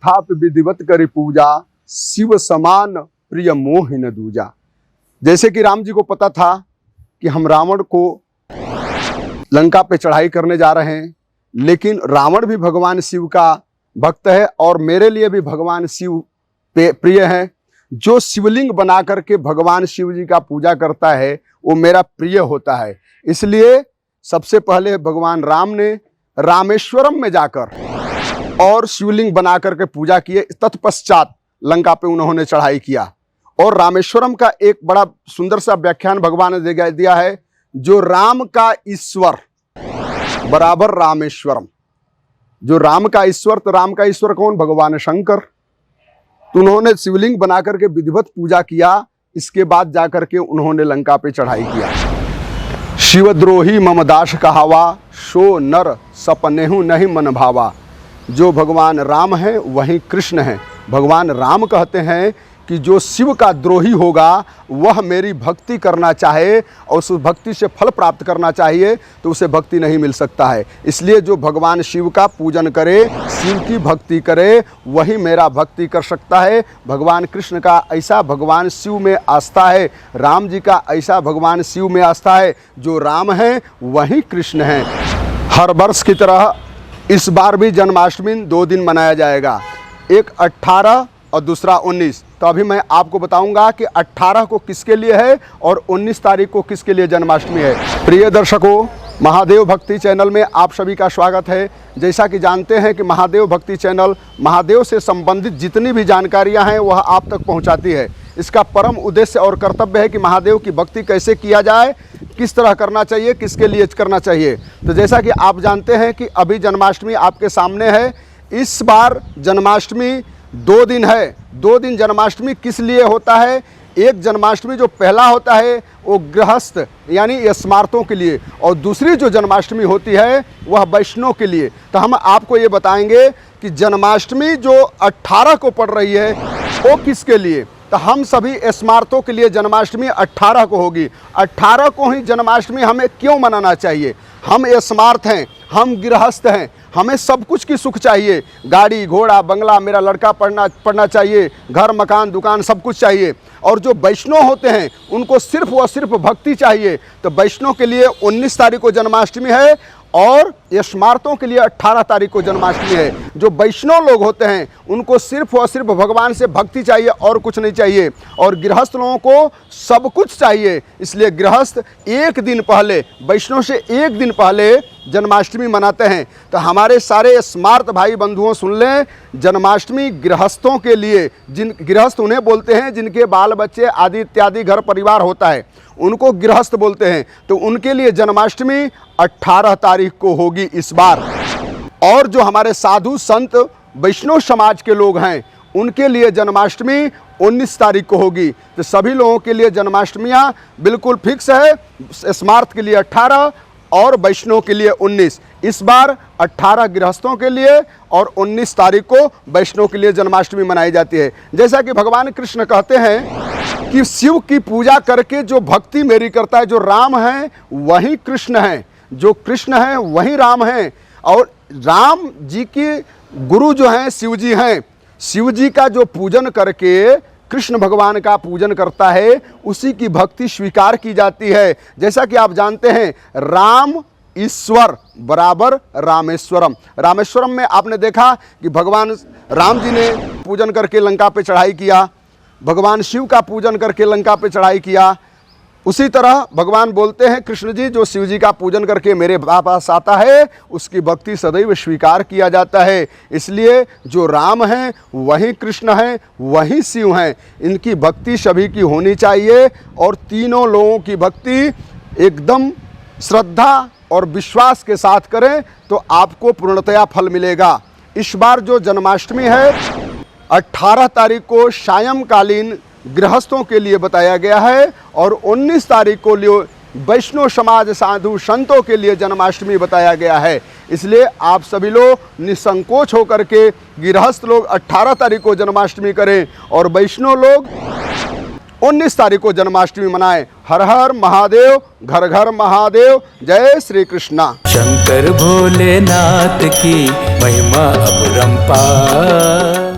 तथापि विधिवत करी पूजा, शिव समान प्रिय मोहि न दूजा। जैसे कि राम जी को पता था कि हम रावण को लंका पे चढ़ाई करने जा रहे हैं, लेकिन रावण भी भगवान शिव का भक्त है और मेरे लिए भी भगवान शिव प्रिय है। जो शिवलिंग बना करके भगवान शिव जी का पूजा करता है वो मेरा प्रिय होता है। इसलिए सबसे पहले भगवान राम ने रामेश्वरम में जाकर और शिवलिंग बना करके पूजा किए। तत्पश्चात लंका पे उन्होंने चढ़ाई किया। और रामेश्वरम का एक बड़ा सुंदर सा व्याख्यान भगवान ने दिया है, जो राम का ईश्वर बराबर रामेश्वरम। जो राम का ईश्वर, तो राम का ईश्वर कौन? भगवान शंकर। तो उन्होंने शिवलिंग बना करके विधिवत पूजा किया। इसके बाद जाकर के उन्होंने लंका पे चढ़ाई किया। शिवद्रोही मम दास कहावा, सो नर सपनेहु नहीं मन भावा। जो भगवान राम हैं वही कृष्ण हैं। भगवान राम कहते हैं कि जो शिव का द्रोही होगा वह मेरी भक्ति करना चाहे और उस भक्ति से फल प्राप्त करना चाहिए तो उसे भक्ति नहीं मिल सकता है। इसलिए जो भगवान शिव का पूजन करे, शिव की भक्ति करे, वही मेरा भक्ति कर सकता है। भगवान कृष्ण का ऐसा भगवान शिव में आस्था है, राम जी का ऐसा भगवान शिव में आस्था है। जो राम हैं वही कृष्ण हैं। हर वर्ष की तरह इस बार भी जन्माष्टमी 2 दिन मनाया जाएगा, एक 18 और दूसरा 19। तो अभी मैं आपको बताऊंगा कि 18 को किसके लिए है और 19 तारीख को किसके लिए जन्माष्टमी है। प्रिय दर्शकों, महादेव भक्ति चैनल में आप सभी का स्वागत है। जैसा कि जानते हैं कि महादेव भक्ति चैनल महादेव से संबंधित जितनी भी जानकारियां हैं वह आप तक पहुंचाती है। इसका परम उद्देश्य और कर्तव्य है कि महादेव की भक्ति कैसे किया जाए, किस तरह करना चाहिए, किसके लिए करना चाहिए। तो जैसा कि आप जानते हैं कि अभी जन्माष्टमी आपके सामने है। इस बार जन्माष्टमी 2 दिन है। 2 दिन जन्माष्टमी किस लिए होता है? एक जन्माष्टमी जो पहला होता है वो गृहस्थ यानी स्मार्तों के लिए, और दूसरी जो जन्माष्टमी होती है वह वैष्णव के लिए। तो हम आपको ये बताएंगे कि जन्माष्टमी जो 18 को पड़ रही है वो किसके लिए। तो हम सभी स्मार्तों के लिए जन्माष्टमी 18 को होगी। 18 को ही जन्माष्टमी हमें क्यों मनाना चाहिए? हम स्मार्त हैं, हम गृहस्थ हैं, हमें सब कुछ की सुख चाहिए। गाड़ी घोड़ा बंगला, मेरा लड़का पढ़ना चाहिए, घर मकान दुकान सब कुछ चाहिए। और जो वैष्णव होते हैं उनको सिर्फ व सिर्फ भक्ति चाहिए। तो वैष्णव के लिए 19 तारीख को जन्माष्टमी है और स्मार्तों के लिए 18 तारीख को जन्माष्टमी है। जो वैष्णव लोग होते हैं उनको सिर्फ और सिर्फ भगवान से भक्ति चाहिए और कुछ नहीं चाहिए। और गृहस्थ लोगों को सब कुछ चाहिए। इसलिए गृहस्थ एक दिन पहले, वैष्णव से एक दिन पहले जन्माष्टमी मनाते हैं। तो हमारे सारे स्मार्त भाई बंधुओं सुन लें, जन्माष्टमी गृहस्थों के लिए, जिन गृहस्थ उन्हें बोलते हैं जिनके बाल बच्चे आदि इत्यादि घर परिवार होता है, उनको गृहस्थ बोलते हैं। तो उनके लिए जन्माष्टमी 18 तारीख को होगी इस बार। और जो हमारे साधु संत वैष्णव समाज के लोग हैं उनके लिए जन्माष्टमी 19 तारीख को होगी। तो सभी लोगों के लिए जन्माष्टमियाँ बिल्कुल फिक्स है। स्मार्त के लिए 18 और वैष्णव के लिए 19। इस बार 18 गृहस्थों के लिए और 19 तारीख को वैष्णव के लिए जन्माष्टमी मनाई जाती है। जैसा कि भगवान कृष्ण कहते हैं कि शिव की पूजा करके जो भक्ति मेरी करता है, जो राम है वही कृष्ण है, जो कृष्ण है वही राम है। और राम जी की गुरु जो हैं शिव जी हैं। शिव जी का जो पूजन करके कृष्ण भगवान का पूजन करता है उसी की भक्ति स्वीकार की जाती है। जैसा कि आप जानते हैं राम ईश्वर बराबर रामेश्वरम। रामेश्वरम में आपने देखा कि भगवान राम जी ने पूजन करके लंका पे चढ़ाई किया, भगवान शिव का पूजन करके लंका पे चढ़ाई किया। उसी तरह भगवान बोलते हैं कृष्ण जी, जो शिव जी का पूजन करके मेरे पास आता है उसकी भक्ति सदैव स्वीकार किया जाता है। इसलिए जो राम हैं वही कृष्ण हैं, वही शिव हैं। इनकी भक्ति सभी की होनी चाहिए और तीनों लोगों की भक्ति एकदम श्रद्धा और विश्वास के साथ करें तो आपको पूर्णतया फल मिलेगा। इस बार जो जन्माष्टमी है 18 तारीख को सायंकालीन गृहस्थों के लिए बताया गया है और 19 तारीख को लिए वैष्णव समाज साधु संतों के लिए जन्माष्टमी बताया गया है। इसलिए आप सभी लोग निसंकोच होकर के गृहस्थ लोग 18 तारीख को जन्माष्टमी करें और वैष्णव लोग 19 तारीख को जन्माष्टमी मनाएं। हर हर महादेव, घर घर महादेव। जय श्री कृष्णा। शंकर भोलेनाथ की महिमा अपरंपार।